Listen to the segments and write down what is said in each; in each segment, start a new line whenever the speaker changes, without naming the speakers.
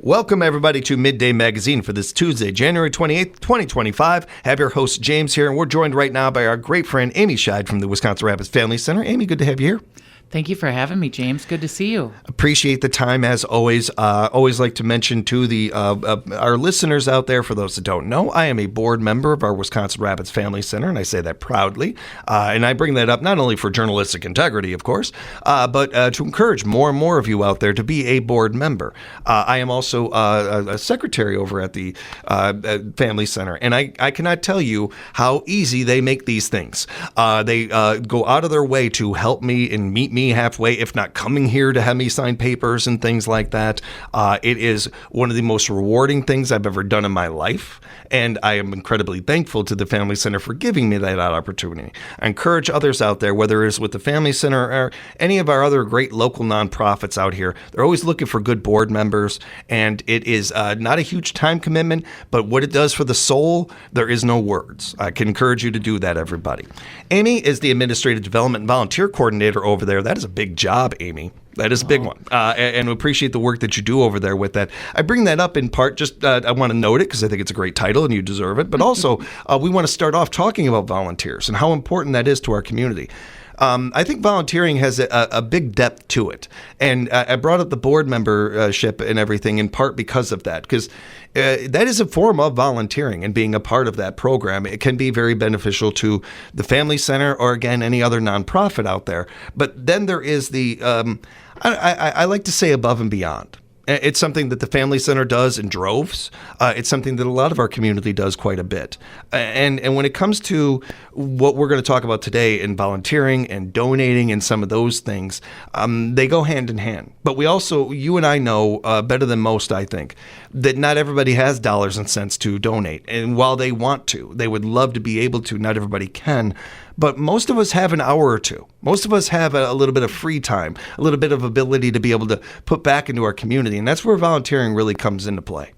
Welcome, everybody, to Midday Magazine for this Tuesday, January 28th, 2025. Have your host, James, here, and we're joined right now by our great friend, Amy Scheide from the Wisconsin Rapids Family Center. Amy, good to have you here.
Thank you for having me, James. Good to see you.
Appreciate the time, as always. Always like to mention to the our listeners out there, for those that don't know, I am a board member of our Wisconsin Rapids Family Center, and I say that proudly. And I bring that up not only for journalistic integrity, of course, but to encourage more and more of you out there to be a board member. I am also a secretary over at the Family Center, and I cannot tell you how easy they make these things. They go out of their way to help me and meet me halfway, if not coming here to have me sign papers and things like that. It is one of the most rewarding things I've ever done in my life, and I am incredibly thankful to the Family Center for giving me that opportunity. I encourage others out there, whether it's with the Family Center or any of our other great local nonprofits out here, they're always looking for good board members, and it is not a huge time commitment, but what it does for the soul, there is no words. I can encourage you to do that, everybody. Amy is the Administrative Development and Volunteer Coordinator over there. That is a big job, Amy. That is a big one. And we appreciate the work that you do over there with that. I bring that up in part, just I want to note it because I think it's a great title and you deserve it. But also, we want to start off talking about volunteers and how important that is to our community. I think volunteering has a big depth to it. And I brought up the board membership and everything in part because of that, because that is a form of volunteering and being a part of that program. It can be very beneficial to the Family Center or, again, any other nonprofit out there. But then there is the, I like to say above and beyond. It's something that the Family Center does in droves. It's something that a lot of our community does quite a bit. And when it comes to what we're going to talk about today in volunteering and donating and some of those things, they go hand in hand. But we also, you and I know better than most, I think, that not everybody has dollars and cents to donate. And while they want to, they would love to be able to, not everybody can. But most of us have an hour or two. Most of us have a little bit of free time, a little bit of ability to be able to put back into our community. And that's where volunteering really comes into play.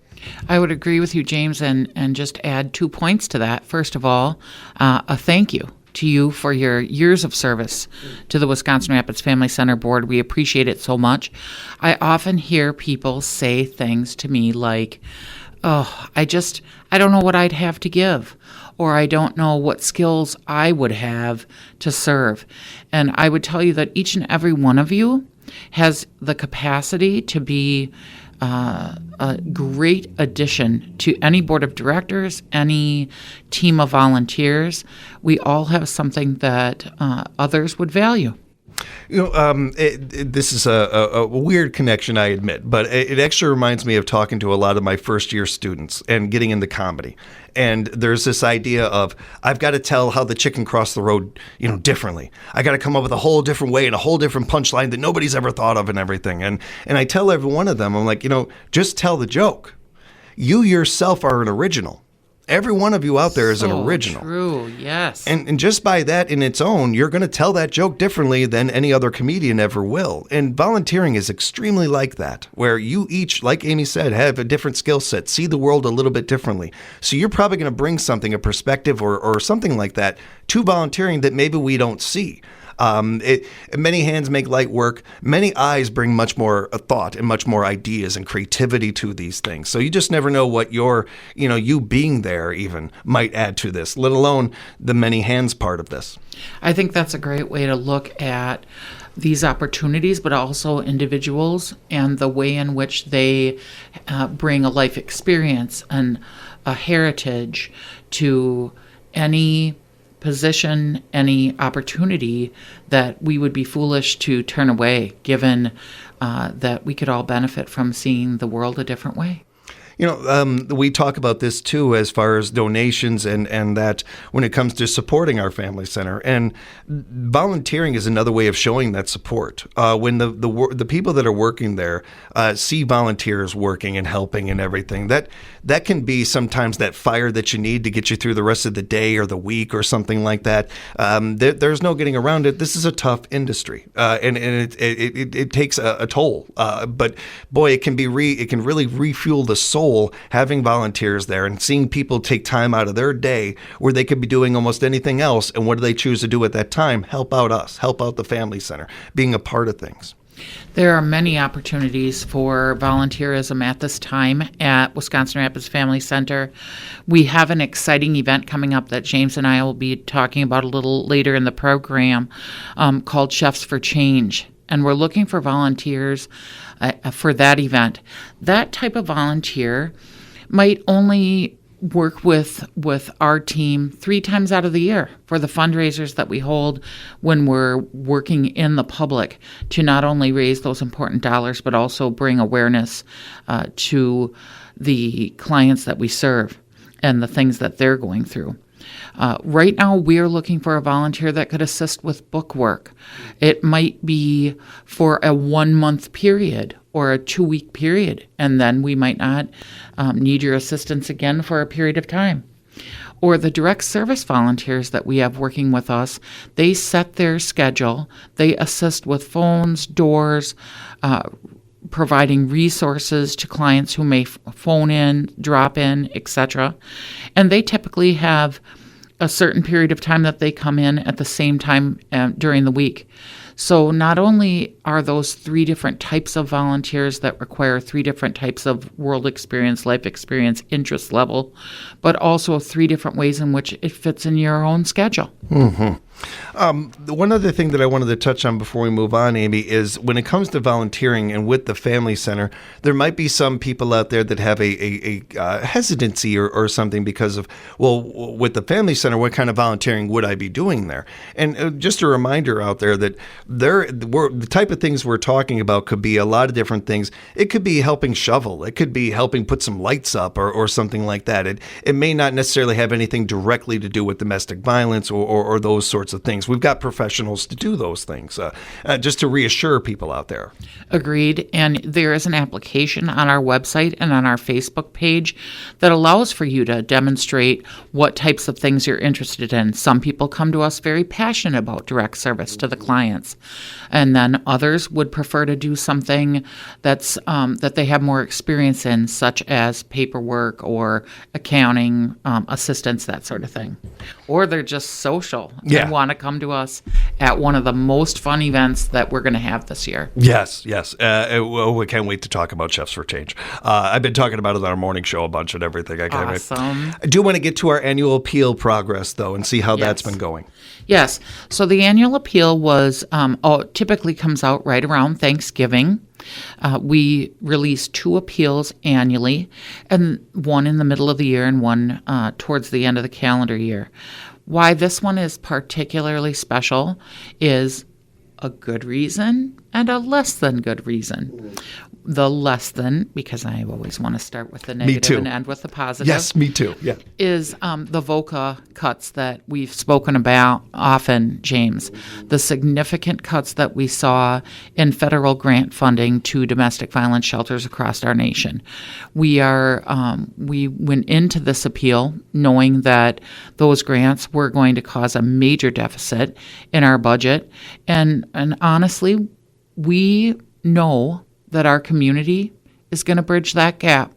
I would agree with you, James, and just add 2 points to that. First of all, a thank you to you for your years of service to the Wisconsin Rapids Family Center Board. We appreciate it so much. I often hear people say things to me like, oh, I don't know what I'd have to give, or I don't know what skills I would have to serve. And I would tell you that each and every one of you has the capacity to be a great addition to any board of directors, any team of volunteers. We all have something that others would value.
You know, this is a weird connection, I admit, but it actually reminds me of talking to a lot of my first-year students and getting into comedy. And there's this idea of, I've got to tell how the chicken crossed the road, differently. I got to come up with a whole different way and a whole different punchline that nobody's ever thought of and everything. And I tell every one of them, I'm like, just tell the joke. You yourself are an original. Every one of you out there is an original.
True, yes.
And just by that in its own, you're going to tell that joke differently than any other comedian ever will. And volunteering is extremely like that, where you each, like Amy said, have a different skill set, see the world a little bit differently. So you're probably going to bring something, a perspective or something like that to volunteering that maybe we don't see. Many hands make light work. Many eyes bring much more thought and much more ideas and creativity to these things. So you just never know what you being there even might add to this, let alone the many hands part of this.
I think that's a great way to look at these opportunities, but also individuals and the way in which they bring a life experience and a heritage to any position, any opportunity that we would be foolish to turn away, given that we could all benefit from seeing the world a different way.
We talk about this too, as far as donations and that when it comes to supporting our family center. And volunteering is another way of showing that support. When the people that are working there see volunteers working and helping and everything, that can be sometimes that fire that you need to get you through the rest of the day or the week or something like that. There's no getting around it. This is a tough industry, and it takes a toll. But boy, it can really refuel the soul having volunteers there and seeing people take time out of their day where they could be doing almost anything else. And what do they choose to do at that time? Help out us, help out the Family Center, being a part of things.
There are many opportunities for volunteerism at this time at Wisconsin Rapids Family Center. We have an exciting event coming up that James and I will be talking about a little later in the program called Chefs for Change. And we're looking for volunteers for that event. That type of volunteer might only work with our team 3 times out of the year for the fundraisers that we hold when we're working in the public to not only raise those important dollars, but also bring awareness to the clients that we serve and the things that they're going through. Right now, we're looking for a volunteer that could assist with book work. It might be for a 1-month period or a 2-week period, and then we might not need your assistance again for a period of time. Or the direct service volunteers that we have working with us, they set their schedule. They assist with phones, doors, providing resources to clients who may phone in, drop in, etc. And they typically have a certain period of time that they come in at the same time during the week. So not only are those 3 different types of volunteers that require 3 different types of world experience, life experience, interest level, but also 3 different ways in which it fits in your own schedule.
Mm-hmm. One other thing that I wanted to touch on before we move on, Amy, is when it comes to volunteering and with the Family Center, there might be some people out there that have a hesitancy or something because of, well, with the Family Center, what kind of volunteering would I be doing there? And just a reminder out there that the type of things we're talking about could be a lot of different things. It could be helping shovel. It could be helping put some lights up or something like that. It may not necessarily have anything directly to do with domestic violence or those sorts of things. We've got professionals to do those things, just to reassure people out there.
Agreed. And there is an application on our website and on our Facebook page that allows for you to demonstrate what types of things you're interested in. Some people come to us very passionate about direct service to the clients, and then others would prefer to do something that's that they have more experience in, such as paperwork or accounting, assistance, that sort of thing. Or they're just social and want to come to us at one of the most fun events that we're going to have this year.
Yes. We can't wait to talk about Chefs for Change. I've been talking about it on our morning show a bunch and everything. I can't wait. I do want to get to our annual appeal progress, though, and see how that's been going.
Yes. So the annual appeal was typically comes out right around Thanksgiving. We release 2 appeals annually, and one in the middle of the year and one towards the end of the calendar year. Why this one is particularly special is a good reason and a less than good reason. The less than, because I always want to start with the negative and end with the positive.
Yes, me too. Yeah,
is the VOCA cuts that we've spoken about often, James. The significant cuts that we saw in federal grant funding to domestic violence shelters across our nation. We went into this appeal knowing that those grants were going to cause a major deficit in our budget, and honestly, we know that our community is going to bridge that gap.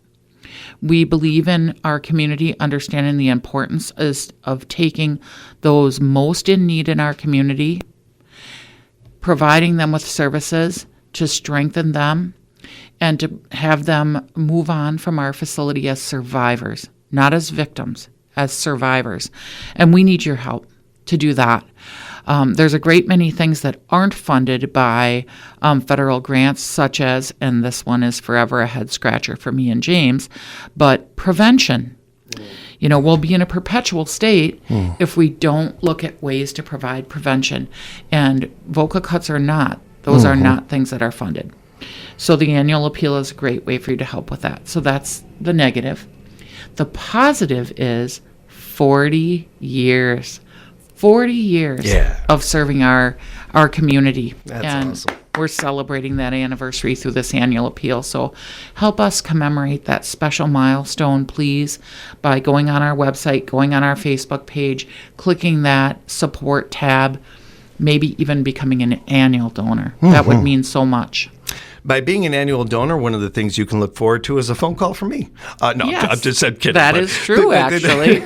We believe in our community understanding the importance of taking those most in need in our community, providing them with services to strengthen them, and to have them move on from our facility as survivors, not as victims, as survivors. And we need your help to do that. There's a great many things that aren't funded by federal grants, such as, and this one is forever a head scratcher for me and James, but prevention. We'll be in a perpetual state if we don't look at ways to provide prevention. And VOCA cuts are not. Those are not things that are funded. So the annual appeal is a great way for you to help with that. So that's the negative. The positive is 40 years. 40 years of serving our community.
That's awesome.
We're celebrating that anniversary through this annual appeal. So help us commemorate that special milestone, please, by going on our website, going on our Facebook page, clicking that support tab, maybe even becoming an annual donor. That would mean so much.
By being an annual donor, one of the things you can look forward to is a phone call from me. No,
Yes.
I'm just kidding.
That is true, actually.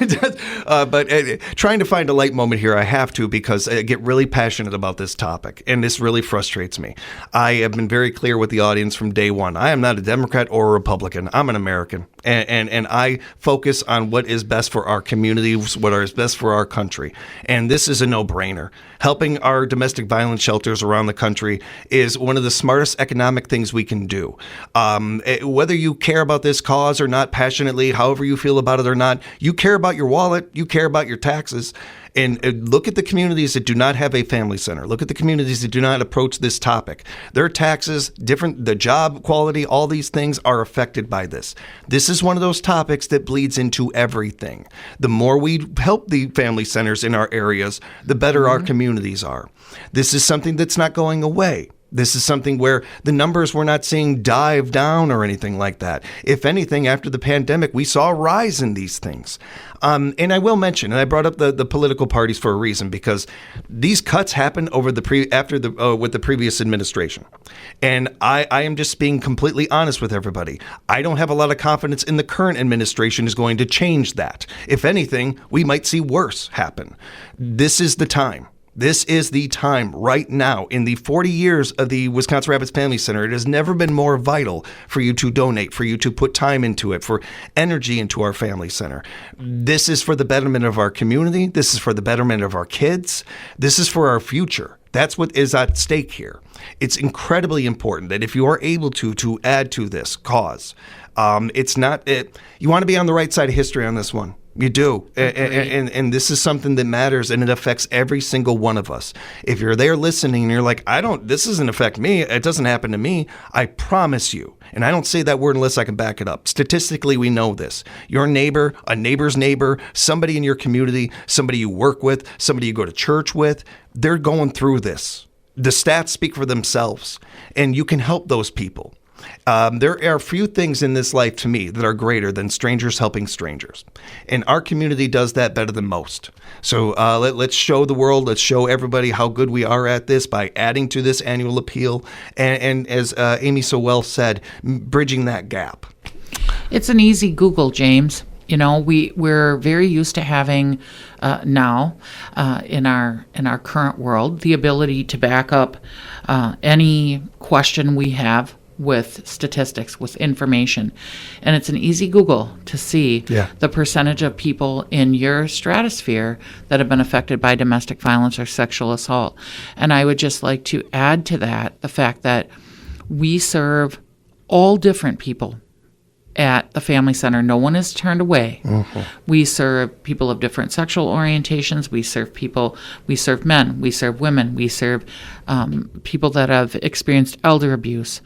But trying to find a light moment here, I have to, because I get really passionate about this topic, and this really frustrates me. I have been very clear with the audience from day one. I am not a Democrat or a Republican. I'm an American, and I focus on what is best for our communities, what is best for our country. And this is a no-brainer. Helping our domestic violence shelters around the country is one of the smartest economic things we can do. Whether you care about this cause or not passionately, however you feel about it or not, you care about your wallet, you care about your taxes. And look at the communities that do not have a family center. Look at the communities that do not approach this topic. Their taxes, the job quality, all these things are affected by this. This is one of those topics that bleeds into everything. The more we help the family centers in our areas, the better our communities are. This is something that's not going away. This is something where the numbers we're not seeing dive down or anything like that. If anything, after the pandemic, we saw a rise in these things. And I will mention, and I brought up the political parties for a reason, because these cuts happened with the previous administration. And I am just being completely honest with everybody. I don't have a lot of confidence in the current administration is going to change that. If anything, we might see worse happen. This is the time. This is the time right now. In the 40 years of the Wisconsin Rapids Family Center, it has never been more vital for you to donate, for you to put time into it, for energy into our family center. This is for the betterment of our community. This is for the betterment of our kids. This is for our future. That's what is at stake here. It's incredibly important that if you are able to add to this cause, you want to be on the right side of history on this one. You do. And this is something that matters, and it affects every single one of us. If you're there listening and you're like, this doesn't affect me, it doesn't happen to me, I promise you, and I don't say that word unless I can back it up. Statistically, we know this. Your neighbor, a neighbor's neighbor, somebody in your community, somebody you work with, somebody you go to church with, they're going through this. The stats speak for themselves, and you can help those people. There are few things in this life to me that are greater than strangers helping strangers. And our community does that better than most. So let's show the world, let's show everybody how good we are at this by adding to this annual appeal. And as Amy so well said, bridging that gap.
It's an easy Google, James. You know, we're very used to having now in our current world the ability to back up any question we have with statistics, with information. And it's an easy Google to see the percentage of people in your stratosphere that have been affected by domestic violence or sexual assault. And I would just like to add to that the fact that we serve all different people at the Family Center. No one is turned away. Mm-hmm. We serve people of different sexual orientations. We serve men, we serve women, we serve people that have experienced elder abuse.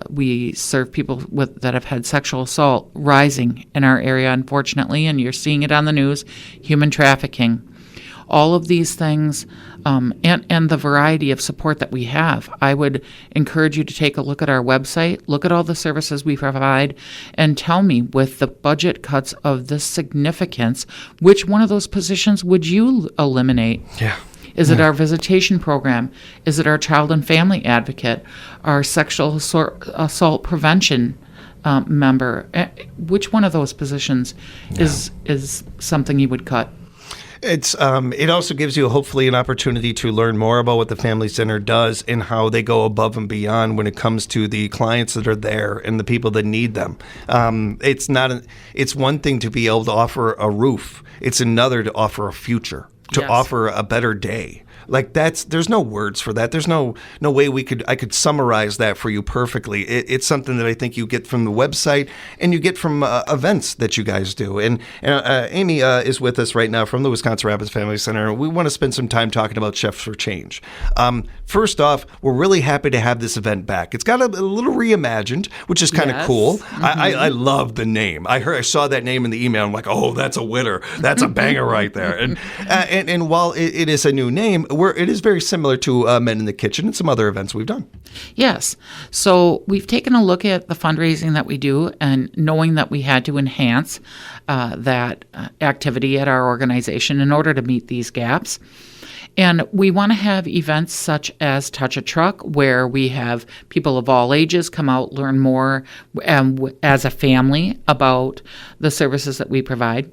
We serve people that have had sexual assault rising in our area, unfortunately, and you're seeing it on the news, human trafficking. All of these things and the variety of support that we have. I would encourage you to take a look at our website, look at all the services we provide, and tell me, with the budget cuts of this significance, which one of those positions would you eliminate?
Yeah.
Is it our visitation program? Is it our child and family advocate? Our sexual assault prevention member? Which one of those positions is something you would cut?
It also gives you hopefully an opportunity to learn more about what the Family Center does and how they go above and beyond when it comes to the clients that are there and the people that need them. It's one thing to be able to offer a roof. It's another to offer a future, to offer a better day. Like there's no words for that. There's no way I could summarize that for you perfectly. It's something that I think you get from the website and you get from events that you guys do. And Amy is with us right now from the Wisconsin Rapids Family Center. We want to spend some time talking about Chefs for Change. First off, we're really happy to have this event back. It's got a little reimagined, which is kind of cool. Mm-hmm. I love the name. I saw that name in the email. I'm like, oh, that's a winner. That's a banger right there. And while it is a new name, it is very similar to Men in the Kitchen and some other events we've done.
Yes. So we've taken a look at the fundraising that we do, and knowing that we had to enhance that activity at our organization in order to meet these gaps. And we want to have events such as Touch a Truck, where we have people of all ages come out, learn more as a family about the services that we provide.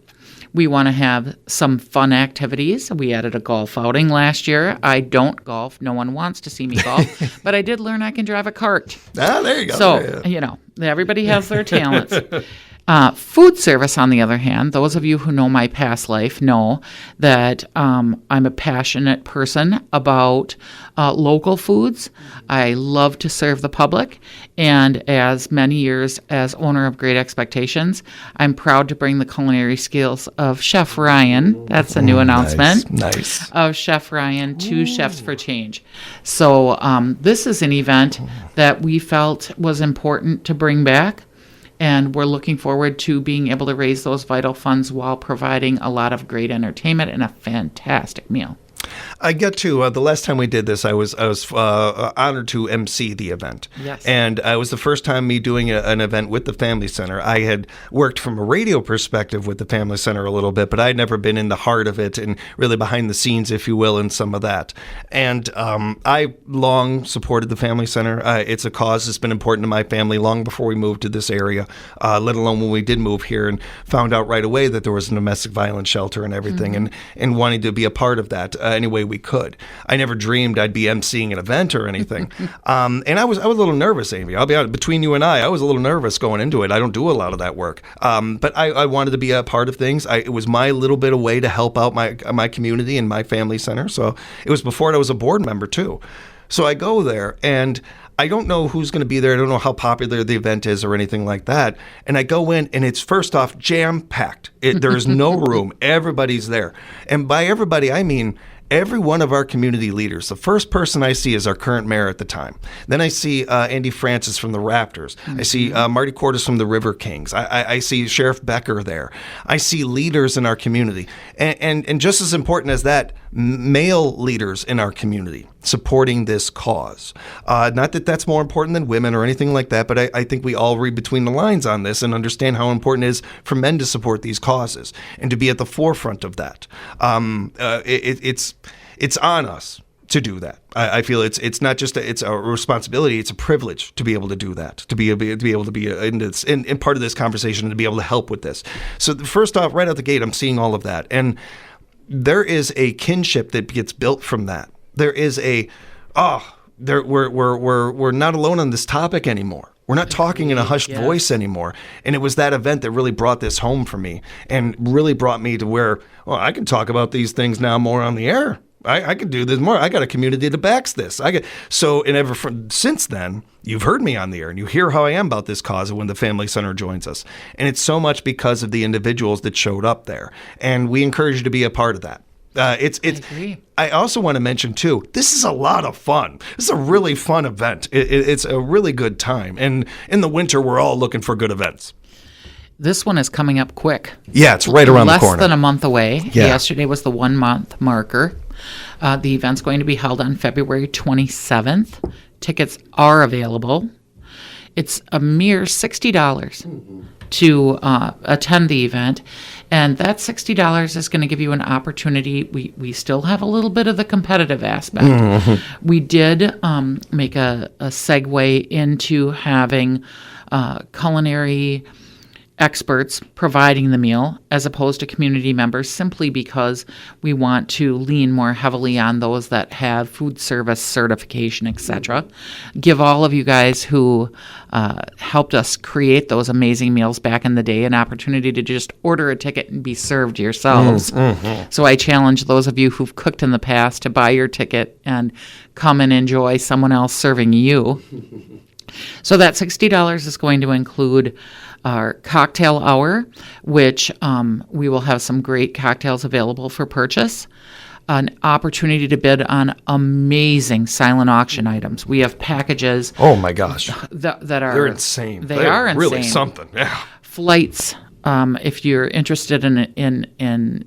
We want to have some fun activities. We added a golf outing last year. I don't golf. No one wants to see me golf. But I did learn I can drive a cart.
Ah, there you go.
So, everybody has their talents. Food service, on the other hand, those of you who know my past life know that I'm a passionate person about local foods. I love to serve the public. And as many years as owner of Great Expectations, I'm proud to bring the culinary skills of Chef Ryan. That's a new announcement.
Nice.
Of Chef Ryan to Chefs for Change. So this is an event that we felt was important to bring back. And we're looking forward to being able to raise those vital funds while providing a lot of great entertainment and a fantastic meal.
I get to the last time we did this, I was honored to MC the event.
Yes.
And it was the first time me doing an event with the Family Center. I had worked from a radio perspective with the Family Center a little bit, but I'd never been in the heart of it and really behind the scenes, if you will, in some of that. And I long supported the Family Center. It's a cause that's been important to my family long before we moved to this area, let alone when we did move here and found out right away that there was a domestic violence shelter and everything, and wanting to be a part of that any way we could. I never dreamed I'd be emceeing an event or anything. And I was a little nervous, Amy. I'll be honest, between you and I was a little nervous going into it. I don't do a lot of that work. But I wanted to be a part of things. It was my little bit of way to help out my community and my family center. So it was before I was a board member too. So I go there and I don't know who's going to be there. I don't know how popular the event is or anything like that. And I go in and it's first off jam-packed. There's no room. Everybody's there. And by everybody, I mean every one of our community leaders. The first person I see is our current mayor at the time. Then I see Andy Francis from the Raptors. I see Marty Cordes from the River Kings. I see Sheriff Becker there. I see leaders in our community. And just as important as that, male leaders in our community supporting this cause. Not that that's more important than women or anything like that, but I think we all read between the lines on this and understand how important it is for men to support these causes and to be at the forefront of that. It's on us to do that. I feel it's not just it's a responsibility; it's a privilege to be able to do that, to be able to be in part of this conversation and to be able to help with this. So first off, right out the gate, I'm seeing all of that, and there is a kinship that gets built from that. There is we're not alone on this topic anymore. We're not talking in a hushed voice anymore. And it was that event that really brought this home for me and really brought me to where, I can talk about these things now more on the air. I can do this more. I got a community that backs this. Since then, you've heard me on the air and you hear how I am about this cause when the Family Center joins us. And it's so much because of the individuals that showed up there. And we encourage you to be a part of that. I agree. I also want to mention, too, this is a lot of fun. This is a really fun event. It's a really good time. And in the winter, we're all looking for good events.
This one is coming up quick.
Yeah, it's right around the corner.
Less than a month away.
Yeah.
Yesterday was the 1 month marker. The event's going to be held on February 27th. Tickets are available. It's a mere $60 to attend the event. And that $60 is going to give you an opportunity. We still have a little bit of the competitive aspect. Mm-hmm. We did make a segue into having culinary experts providing the meal as opposed to community members, simply because we want to lean more heavily on those that have food service certification, etc. Give all of you guys who helped us create those amazing meals back in the day an opportunity to just order a ticket and be served yourselves. Mm-hmm. So I challenge those of you who've cooked in the past to buy your ticket and come and enjoy someone else serving you. So that $60 is going to include our cocktail hour, which we will have some great cocktails available for purchase, an opportunity to bid on amazing silent auction items. We have packages.
Oh my gosh,
that are
they're insane.
They are insane.
Really something. Yeah.
Flights. If you're interested in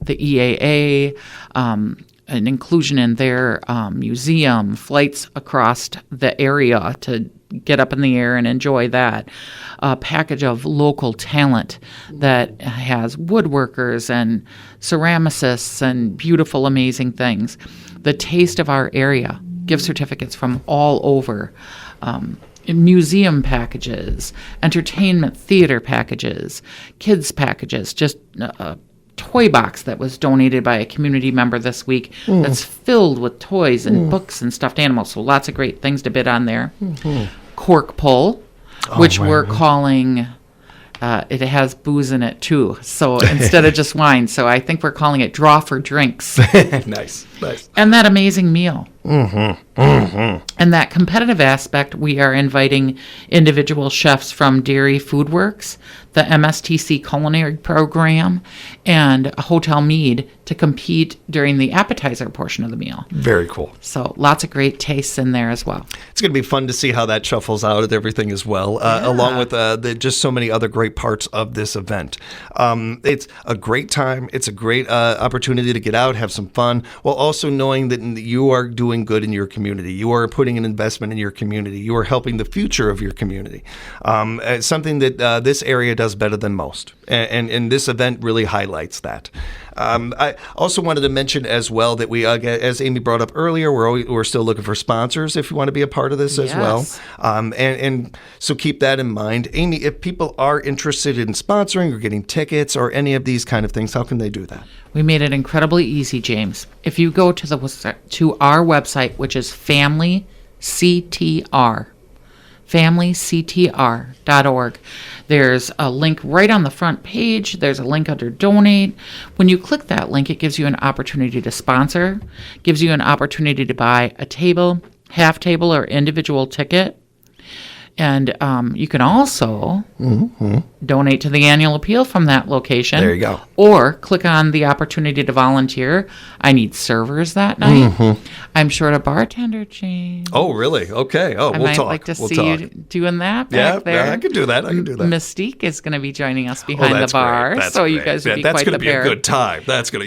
the EAA. an inclusion in their museum, flights across the area to get up in the air and enjoy that. A package of local talent that has woodworkers and ceramicists and beautiful, amazing things. The taste of our area, gift certificates from all over. Museum packages, entertainment theater packages, kids packages, just a toy box that was donated by a community member this week that's filled with toys and books and stuffed animals. So lots of great things to bid on there. Cork pull, which we're calling, it has booze in it too. So instead of just wine, so I think we're calling it draw for drinks.
Nice.
And that amazing meal. And that competitive aspect, we are inviting individual chefs from Dairy Food Works, the MSTC culinary program, and Hotel Mead to compete during the appetizer portion of the meal.
Very cool.
So lots of great tastes in there as well.
It's going to be fun to see how that shuffles out and everything as well, along with just so many other great parts of this event. It's a great time. It's a great opportunity to get out, have some fun, while also knowing that you are doing good in your community. You are putting an investment in your community. You are helping the future of your community. It's something that this area does better than most. And this event really highlights that. I also wanted to mention as well that we, as Amy brought up earlier, we're still looking for sponsors if you want to be a part of this as well. And so keep that in mind. Amy, if people are interested in sponsoring or getting tickets or any of these kind of things, how can they do that?
We made it incredibly easy, James. If you go to our website, which is FamilyCTR.org. There's a link right on the front page. There's a link under donate. When you click that link, it gives you an opportunity to sponsor, gives you an opportunity to buy a table, half table, or individual ticket. And you can also donate to the annual appeal from that location.
There you go.
Or click on the opportunity to volunteer. I need servers that night. I'm short a bartender, James.
Oh, really? Okay. Oh,
I
we'll
might
talk.
like to see you doing that back there.
Yeah, I can do that.
Mystique is going to be joining us behind the bar, so
great.
You guys will be
that's
quite
gonna
the
be
pair.
a good time. That's gonna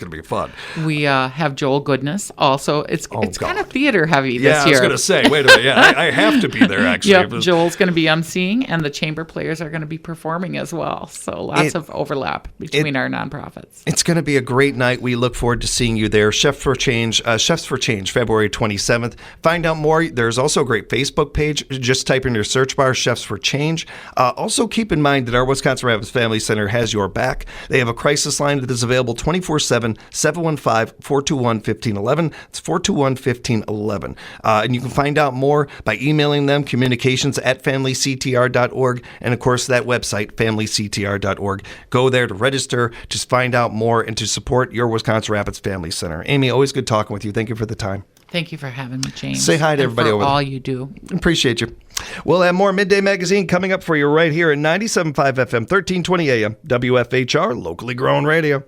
be fun.
We have Joel Goodness also. It's kind of theater heavy this year.
Yeah, I was gonna say. Wait a minute. Yeah, I have to be there actually.
Yep, Joel's going to be emceeing, and the chamber players are going to be performing as well. So lots of overlap between our nonprofits.
It's going to be a great night. We look forward to seeing you there. Chefs for Change, February 27th. Find out more. There's also a great Facebook page. Just type in your search bar, Chefs for Change. Also keep in mind that our Wisconsin Rapids Family Center has your back. They have a crisis line that is available 24/7, 715-421-1511. It's 421-1511. And you can find out more by emailing them, communications@familyctr.org, and of course that website, familyctr.org. Go there to register, just find out more, and to support your Wisconsin Rapids Family Center. Amy, always good talking with you. Thank you for the time.
Thank you for having me, James.
Say hi to everybody
for
over there.
all you do.
Appreciate you. We'll have more Midday Magazine coming up for you right here at 97.5 FM, 1320 AM, WFHR, locally grown radio.